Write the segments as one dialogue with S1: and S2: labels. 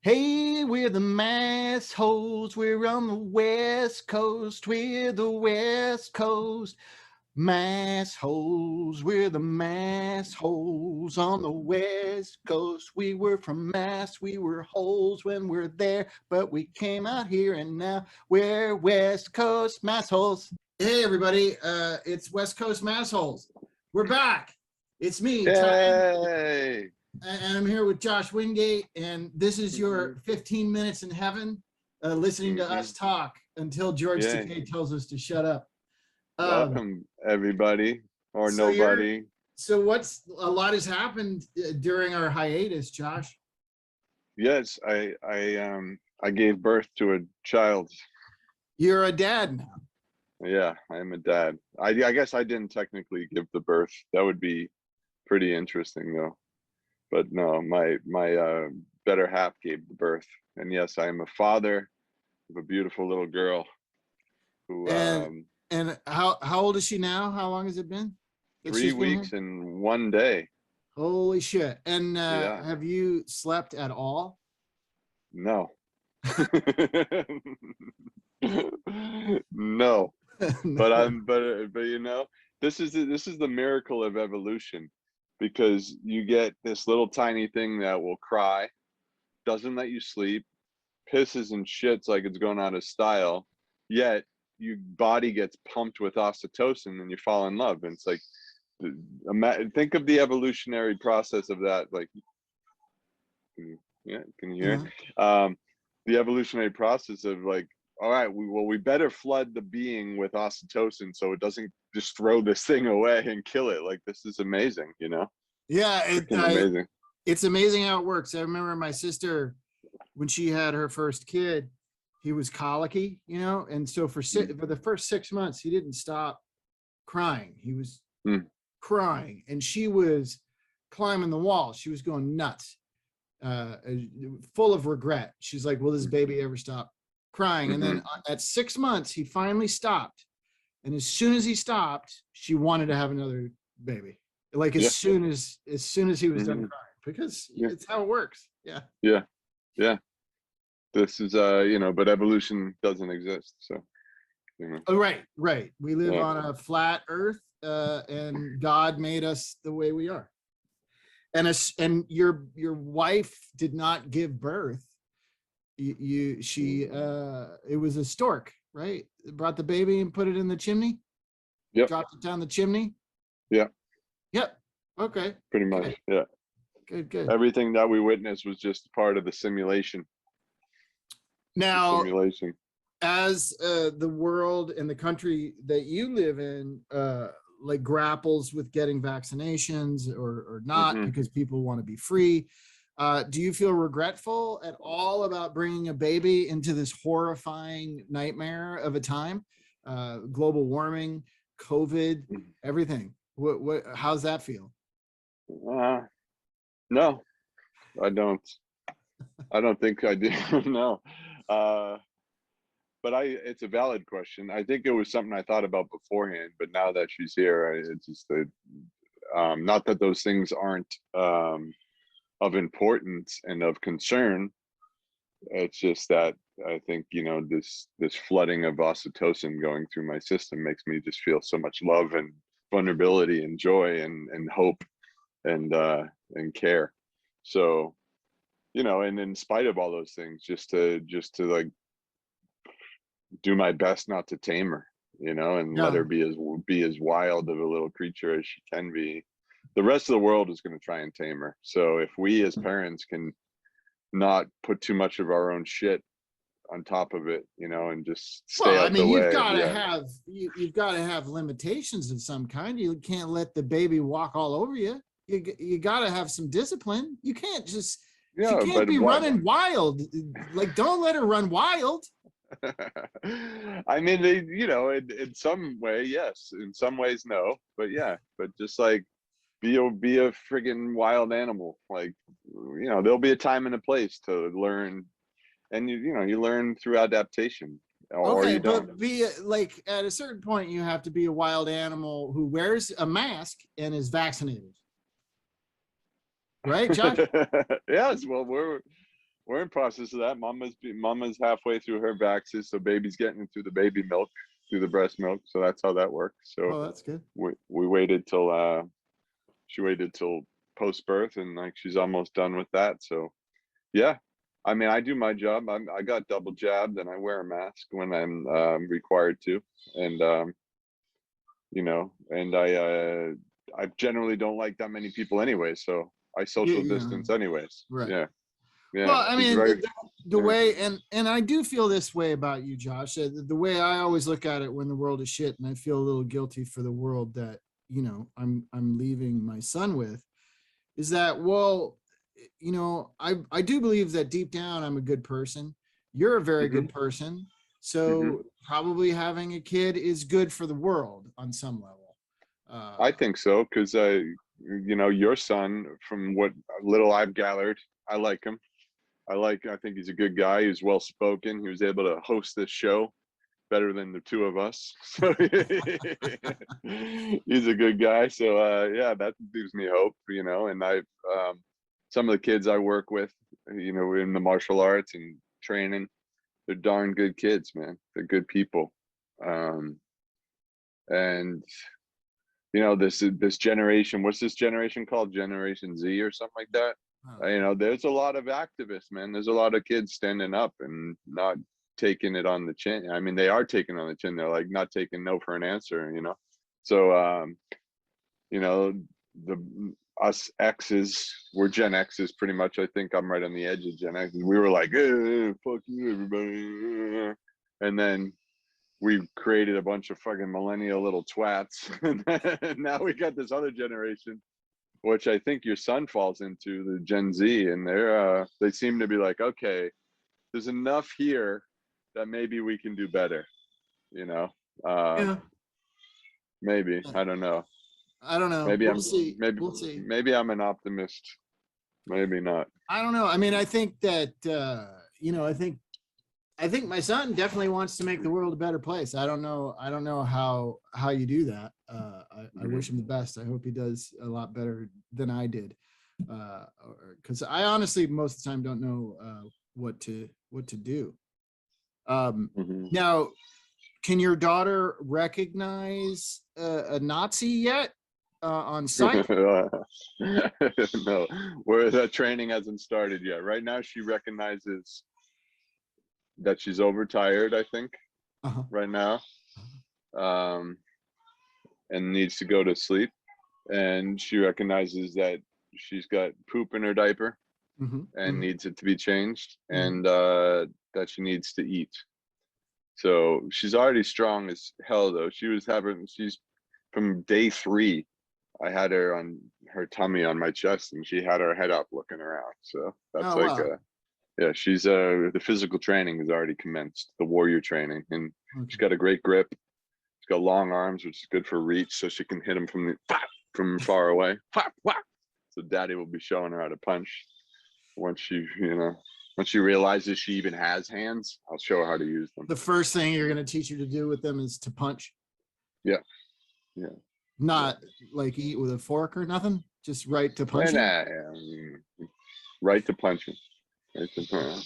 S1: Hey, we're the Massholes. We're on the West Coast. We're the West Coast Massholes. We're the Massholes on the West Coast. We were from Mass. We were holes when we're there, but we came out here and now we're West Coast Massholes. Hey, everybody. It's West Coast Massholes. We're back. It's me,
S2: Yay!
S1: and I'm here with Josh Wingate, and this is your 15 minutes in heaven, listening to us talk until George Takei tells us to shut up.
S2: Welcome, everybody, or
S1: so
S2: nobody.
S1: So a lot has happened during our hiatus, Josh.
S2: Yes, I gave birth to a child.
S1: You're a dad now.
S2: Yeah, I am a dad. I guess I didn't technically give the birth. That would be pretty interesting, though. But no, my better half gave the birth, and yes, I am a father of a beautiful little girl. Who
S1: and how old is she now? How long has it been?
S2: 3 weeks and 1 day.
S1: Holy shit! And have you slept at all?
S2: No. No. But you know, this is the miracle of evolution, because you get this little tiny thing that will cry, doesn't let you sleep, pisses and shits like it's going out of style, yet your body gets pumped with oxytocin and you fall in love. And it's like, think of the evolutionary process of that. Like, can you hear? The evolutionary process of like, all right, we better flood the being with oxytocin so it doesn't just throw this thing away and kill it. Like, this is amazing, you know?
S1: Yeah,
S2: amazing.
S1: It's amazing how it works. I remember my sister, when she had her first kid, he was colicky, you know, and so for the first 6 months, he didn't stop crying. He was crying, and she was climbing the wall. She was going nuts, full of regret. She's like, will this baby ever stop crying? And then at 6 months, he finally stopped. And as soon as he stopped, she wanted to have another baby. Like as soon as he was done crying, because it's how it works.
S2: Yeah. This is but evolution doesn't exist, so
S1: Oh, right. We live on a flat earth, and God made us the way we are. And your wife did not give birth. It was a stork, right? It brought the baby and put it in the chimney. Dropped it down the chimney. Yep. Okay.
S2: Pretty much. Okay. Yeah.
S1: Good.
S2: Everything that we witnessed was just part of the simulation.
S1: Now, as the world and the country that you live in like grapples with getting vaccinations or not, because people want to be free, do you feel regretful at all about bringing a baby into this horrifying nightmare of a time? Global warming, COVID, everything. How's that feel?
S2: No, I don't think I do. No. But it's a valid question. I think it was something I thought about beforehand, but now that she's here, it's just not that those things aren't of importance and of concern. It's just that I think, this flooding of oxytocin going through my system makes me just feel so much love and vulnerability and joy and hope and care. So, and in spite of all those things, just to like do my best not to tame her, and let her be as wild of a little creature as she can be. The rest of the world is going to try and tame her. So if we as parents can not put too much of our own shit on top of it, and just stay out the way.
S1: You've got to have limitations of some kind. You can't let the baby walk all over you. You got to have some discipline. You can't just, she can't be running wild. Like, don't let her run wild.
S2: I mean, in some way, yes. In some ways, no. But yeah, but just like be a friggin' wild animal. Like, there'll be a time and a place to learn, and you learn through adaptation. Or you don't.
S1: But be like, at a certain point, you have to be a wild animal who wears a mask and is vaccinated. Right, Josh?
S2: Yes. Well, we're in process of that. Mama's halfway through her vaxes, so baby's getting into the baby milk, through the breast milk. So that's how that works. So
S1: Oh, that's good.
S2: we waited till she waited till post birth, and like she's almost done with that. So yeah, I mean, I do my job. I got double jabbed, and I wear a mask when I'm required to, and you know, and I generally don't like that many people anyway, so I social
S1: Yeah,
S2: distance anyways.
S1: right.
S2: Yeah, yeah.
S1: Well, I
S2: It's
S1: mean,
S2: very
S1: the
S2: yeah.
S1: way, and I do feel this way about you, Josh. The way I always look at it when the world is shit, and I feel a little guilty for the world that, you know, I'm leaving my son with, is that, well, you know, I do believe that deep down I'm a good person. You're a very
S2: hmm
S1: good person.
S2: hmm
S1: So probably having a kid is good for the world on some level.
S2: I
S1: Uh,
S2: think so, because you know, your son, from what little I've gathered, I like him. I think he's a good guy. He's well spoken. He was able to host this show better than the two of us. So he's a good guy. So yeah, that gives me hope, you know. And I've some of the kids I work with, you know, in the martial arts and training, they're darn good kids, man. They're good people. Um, and you know, this generation, what's this generation called? Generation Z or something like that. You know, there's a lot of activists, man. There's a lot of kids standing up and not taking it on the chin. I mean, they are taking it on the chin. They're like not taking no for an answer, you know. So you know, the us X's, we're Gen X's pretty much. I think I'm right on the edge of Gen X. We were like, fuck you, everybody. And then we created a bunch of fucking millennial little twats. And now we got this other generation, which I think your son falls into, the Gen Z, and they seem to be like, okay, there's enough here that maybe we can do better, you know.
S1: yeah,
S2: Maybe, I don't know.
S1: I don't know.
S2: Maybe
S1: We'll
S2: I'm
S1: see.
S2: maybe
S1: We'll see.
S2: maybe I'm an optimist. Maybe not.
S1: I don't know. I mean, I think that you know, I think my son definitely wants to make the world a better place. I don't know. I don't know how you do that. I
S2: Mhm.
S1: wish him the best. I hope he does a lot better than I did. Because I honestly most of the time don't know what to do.
S2: Mhm.
S1: Now, can your daughter recognize a Nazi yet on sight?
S2: No, where that training hasn't started yet. Right now, she recognizes that she's overtired, I think,
S1: Uh-huh.
S2: right now, um, and needs to go to sleep. And she recognizes that she's got poop in her diaper
S1: Hmm.
S2: and
S1: Hmm.
S2: needs it to be changed,
S1: Hmm.
S2: and that she needs to eat. So she's already strong as hell, though. She's from day 3. I had her on her tummy on my chest, and she had her head up looking around. So that's
S1: Oh
S2: like
S1: wow.
S2: yeah, she's the physical training has already commenced, the warrior training, and she's
S1: Okay.
S2: got a great grip. She's got long arms, which is good for reach, so she can hit them from far away. So daddy will be showing her how to punch once she, you know, once she realizes she even has hands. I'll show her how to use them.
S1: The first thing you're going to teach her to do with them is to punch,
S2: Yeah, yeah, yeah.
S1: not like eat with a fork or nothing. Just right to
S2: And
S1: punching.
S2: right to punching. Right to,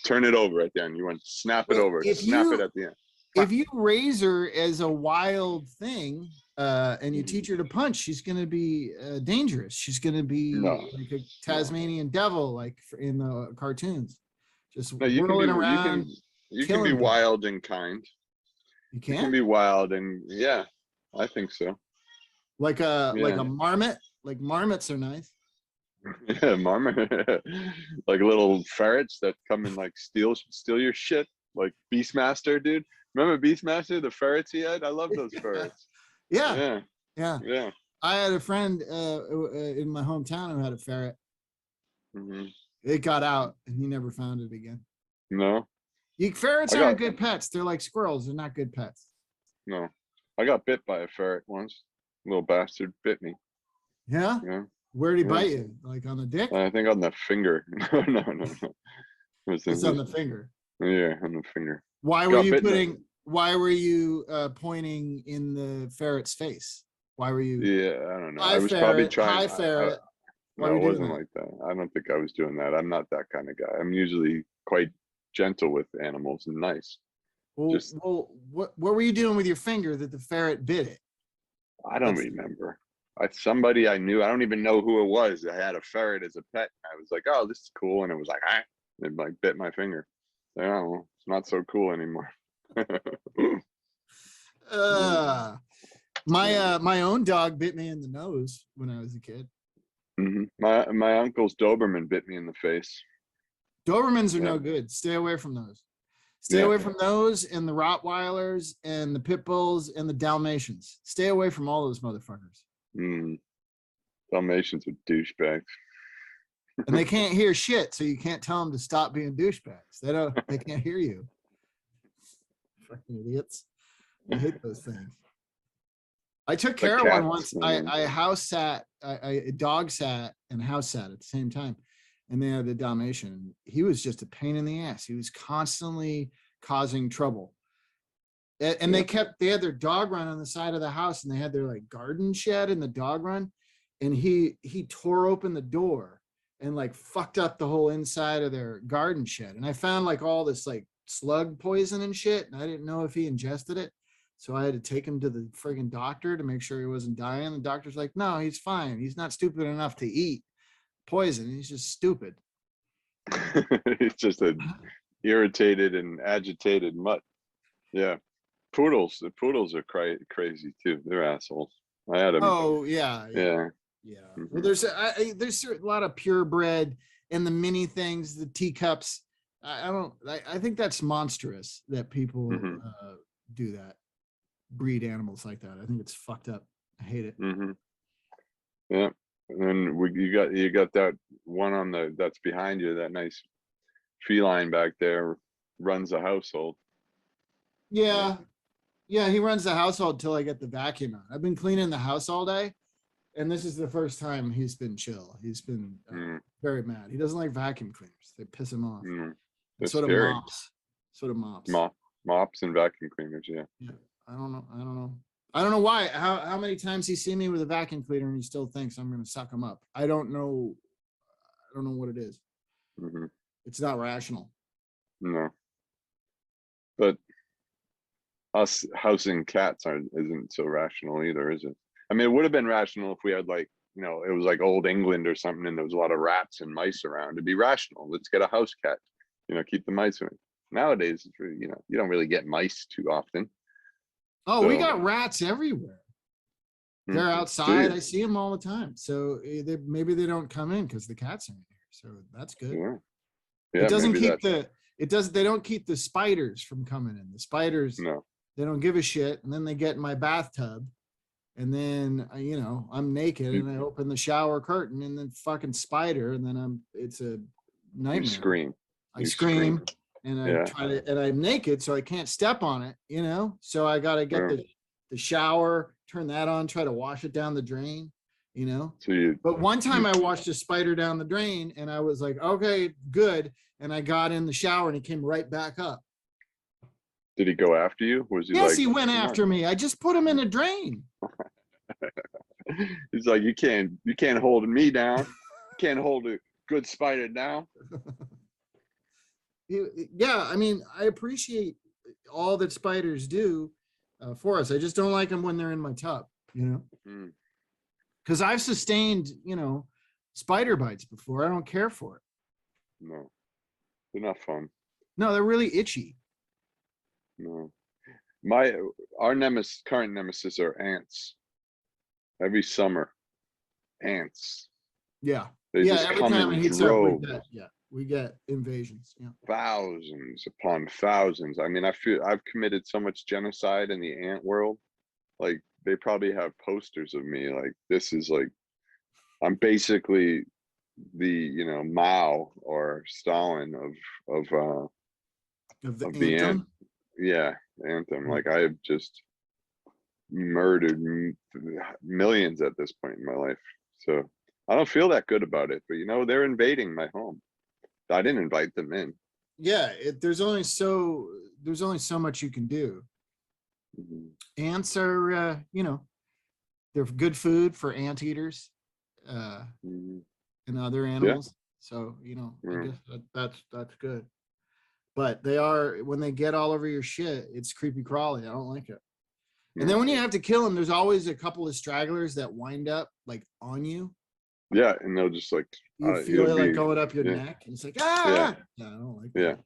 S2: turn it over at the end. You want to snap it
S1: Well,
S2: over. Snap it at the end.
S1: if you raise her as a wild thing and you
S2: Mhm.
S1: teach her to punch, she's going to be dangerous. She's going to be
S2: No,
S1: like a
S2: no,
S1: Tasmanian devil, like in the cartoons, just
S2: no. You can be
S1: whirling around,
S2: you can be
S1: killing people.
S2: wild and kind.
S1: You
S2: You can
S1: can
S2: be wild and yeah, I think so.
S1: like
S2: Yeah,
S1: a marmot. Like marmots are nice.
S2: yeah, marmot, like little ferrets that come and like steal your shit, like Beastmaster, dude. Remember Beastmaster, the ferrets he had? I love those ferrets.
S1: Yeah,
S2: Yeah,
S1: yeah.
S2: yeah.
S1: I had a friend in my hometown who had a ferret.
S2: Hmm.
S1: It got out and he never found it again.
S2: No,
S1: Ferrets
S2: I
S1: aren't
S2: got
S1: good pets. They're like squirrels. They're not good pets.
S2: no, I got bit by a ferret once. Little bastard bit me.
S1: Yeah.
S2: Yeah,
S1: Where did he
S2: yeah.
S1: bite you? Like on the dick?
S2: I think on the finger. No, no, no, no. It was
S1: It's on the finger.
S2: yeah, on the finger.
S1: Why were
S2: Got
S1: you
S2: bitten.
S1: putting? Why were you pointing in the ferret's face? Why were you?
S2: Yeah, I don't know. I
S1: Hi
S2: was probably
S1: ferret.
S2: trying.
S1: Hi ferret. Why
S2: No,
S1: are
S2: it
S1: you doing
S2: wasn't
S1: that?
S2: like that. I don't think I was doing that. I'm not that kind of guy. I'm usually quite gentle with animals and nice. Just,
S1: What were you doing with your finger that the ferret bit it?
S2: I don't
S1: That's
S2: remember. Somebody I knew, I don't even know who it was. I had a ferret as a pet. I was like, oh, this is cool. And it was like, ah, it like bit my finger. Yeah, well, it's not so cool anymore.
S1: uh
S2: Yeah.
S1: my own dog bit me in the nose when I was a kid.
S2: My uncle's Doberman bit me in the face.
S1: Dobermans are
S2: Yeah,
S1: no good. Stay away from those. Stay
S2: yeah.
S1: away from those and the Rottweilers and the Pit Bulls and the Dalmatians. Stay away from all those motherfuckers.
S2: Mm. Dalmatians are douchebags.
S1: And they can't hear shit, so you can't tell them to stop being douchebags. They can't hear you. Fucking idiots. I hate those things. I took
S2: The
S1: care of one
S2: cats,
S1: once.
S2: man.
S1: I dog sat and house sat at the same time. And they had the Dalmatian. He was just a pain in the ass. He was constantly causing trouble. And
S2: Yeah.
S1: they had their dog run on the side of the house, and they had their like garden shed in the dog run. And he tore open the door and like fucked up the whole inside of their garden shed. And I found like all this like slug poison and shit. And I didn't know if he ingested it. So I had to take him to the friggin' doctor to make sure he wasn't dying. The doctor's like, no, he's fine. He's not stupid enough to eat poison. He's just stupid.
S2: It's just a irritated and agitated mutt. Yeah. The poodles are crazy too. They're assholes. I had them.
S1: Oh yeah,
S2: Yeah.
S1: yeah. Well,
S2: Hmm.
S1: there's a lot of purebred and the mini things, the teacups. I don't. I think that's monstrous that people
S2: Hmm.
S1: do that, breed animals like that. I think it's fucked up. I hate it.
S2: Hmm. Yeah. And then you got that one on that's behind you, that nice feline back there runs the household. Yeah.
S1: Yeah, yeah. He runs the household till I get the vacuum out. I've been cleaning the house all day, and this is the first time he's been chill. He's been
S2: Mm,
S1: very mad. He doesn't like vacuum cleaners. They piss him off.
S2: mm.
S1: And
S2: They're
S1: sort of
S2: scary.
S1: mops. Sort of mops.
S2: Mops and vacuum cleaners. Yeah.
S1: Yeah. I don't know. I don't know. I don't know why. How many times he see me with a vacuum cleaner and he still thinks I'm gonna suck him up. I don't know. I don't know what it is.
S2: Hmm.
S1: It's not rational.
S2: No, but us housing cats isn't so rational either, is it? I mean, it would have been rational if we had like, it was like old England or something, and there was a lot of rats and mice around. It'd be rational. Let's get a house cat. Keep the mice away. Nowadays, it's really, you don't really get mice too often.
S1: Oh, we
S2: So,
S1: got rats everywhere. They're
S2: do
S1: outside.
S2: you?
S1: I see them all the time. So maybe they don't come in because the cats are in here. So that's good.
S2: Yeah,
S1: It
S2: yeah,
S1: doesn't
S2: maybe
S1: keep
S2: that.
S1: the it does they don't keep the spiders from coming in. The spiders,
S2: No.
S1: they don't give a shit, and then they get in my bathtub, and then I'm naked
S2: You,
S1: and I open the shower curtain and then fucking spider, and then it's a
S2: you
S1: nightmare.
S2: scream.
S1: I
S2: You scream.
S1: scream and I
S2: Yeah.
S1: try to, and I'm naked, so I can't step on it. So I got to get
S2: Yeah.
S1: the shower, turn that on, try to wash it down the drain.
S2: So you
S1: But one time
S2: you
S1: I watched a spider down the drain and I was like, okay, good. And I got in the shower and he came right back up.
S2: did he go after you? Was he
S1: Yes,
S2: like,
S1: he went
S2: come
S1: after me. I just put him in a drain.
S2: on? He's like, you can't hold me down. Can't hold a good spider down.
S1: Yeah, I mean, I appreciate all that spiders do for us. I just don't like them when they're in my tub,
S2: Mm,
S1: because I've sustained, spider bites before. I don't care for it.
S2: no, they're not fun.
S1: No, they're really itchy.
S2: No. Our current nemesis are ants. Every summer, ants.
S1: Yeah.
S2: They
S1: Yeah.
S2: just
S1: Every
S2: come
S1: time
S2: in
S1: it heats up,
S2: droves,
S1: we get invasions. Yeah.
S2: thousands upon thousands. I mean, I feel I've committed so much genocide in the ant world. Like they probably have posters of me. Like this is like I'm basically the Mao or Stalin
S1: Of the
S2: of the ant.
S1: anthem.
S2: Yeah, anthem.
S1: Yeah.
S2: Like I have just murdered millions at this point in my life. So I don't feel that good about it. But they're invading my home. I didn't invite them in.
S1: Yeah. There's only so much you can do.
S2: Mhm.
S1: Ants are, they're good food for anteaters.
S2: Mhm.
S1: and other animals. So, you know, I
S2: Mm.
S1: guess that's good. But they are, when they get all over your shit, it's creepy crawly. I don't like it. And then
S2: No.
S1: when you have to kill them, there's always a couple of stragglers that wind up like on you.
S2: Yeah, and they'll just like
S1: You feel
S2: it'll
S1: it like
S2: be
S1: going up your
S2: yeah,
S1: neck, and it's like
S2: yeah,
S1: yeah, I don't like
S2: yeah,
S1: that.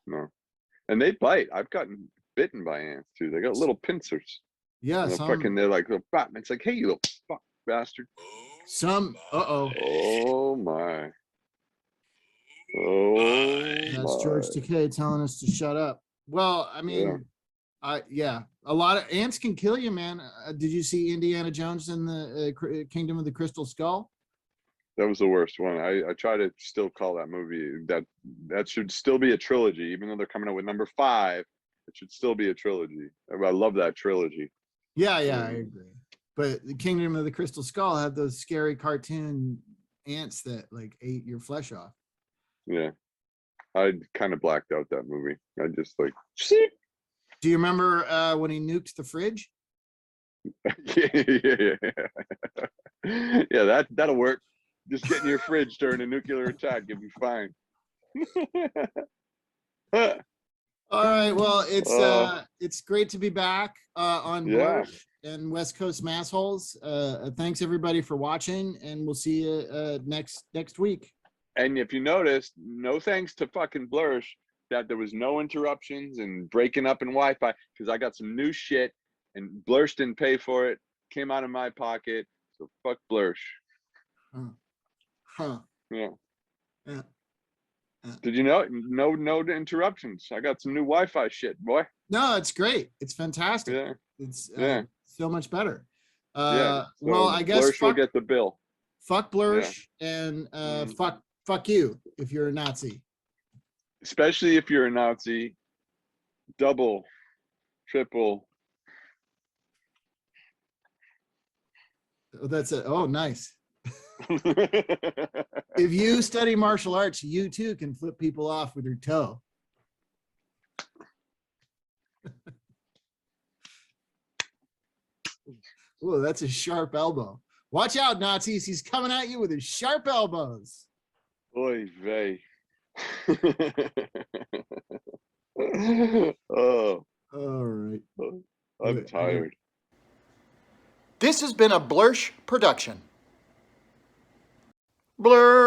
S2: no. And they bite. I've gotten bitten by ants too. They got little pincers.
S1: Yeah,
S2: And they're like, "Bop." It's like, hey, you little fuck bastard.
S1: some uh-oh.
S2: Oh my. Oh
S1: That's George
S2: my.
S1: Takei telling us to shut up. Well, I
S2: Yeah.
S1: mean, yeah, a lot of ants can kill you, man. Did you see Indiana Jones and the Kingdom of the Crystal Skull?
S2: That was the worst one. I try to still call that movie that should still be a trilogy, even though they're coming out with number 5. It should still be a trilogy. I love that trilogy.
S1: Yeah, I agree. But the Kingdom of the Crystal Skull had those scary cartoon ants that like ate your flesh off.
S2: Yeah. I kind of blacked out that movie. I just like
S1: Do you remember when he nuked the fridge?
S2: yeah. Yeah, that'll work. Just get in your fridge during a nuclear attack, you'll be fine.
S1: All right. Well,
S2: Oh,
S1: it's great to be back on
S2: yeah.
S1: Blursh and West Coast Massholes. Thanks everybody for watching, and we'll see you next week.
S2: And if you noticed, no thanks to fucking Blursh that there was no interruptions and breaking up in Wi-Fi, because I got some new shit and Blursh didn't pay for it. Came out of my pocket. So fuck Blursh.
S1: Huh.
S2: Yeah.
S1: Yeah.
S2: Did you know? No interruptions. I got some new Wi-Fi shit, boy.
S1: No, it's great. It's fantastic.
S2: Yeah.
S1: It's
S2: Yeah.
S1: so much better.
S2: Yeah.
S1: Well,
S2: So
S1: I guess
S2: Blursh will get the bill.
S1: fuck
S2: Yeah.
S1: Blursh and fuck you if you're a Nazi.
S2: Especially if you're a Nazi. Double, triple.
S1: Oh, that's it. Oh, nice. If you study martial arts, you too can flip people off with your toe. Oh, that's a sharp elbow. Watch out, Nazis. He's coming at you with his sharp elbows.
S2: Oy vey. Oh,
S1: All right.
S2: I'm tired.
S1: This has been a Blursh production. Blur.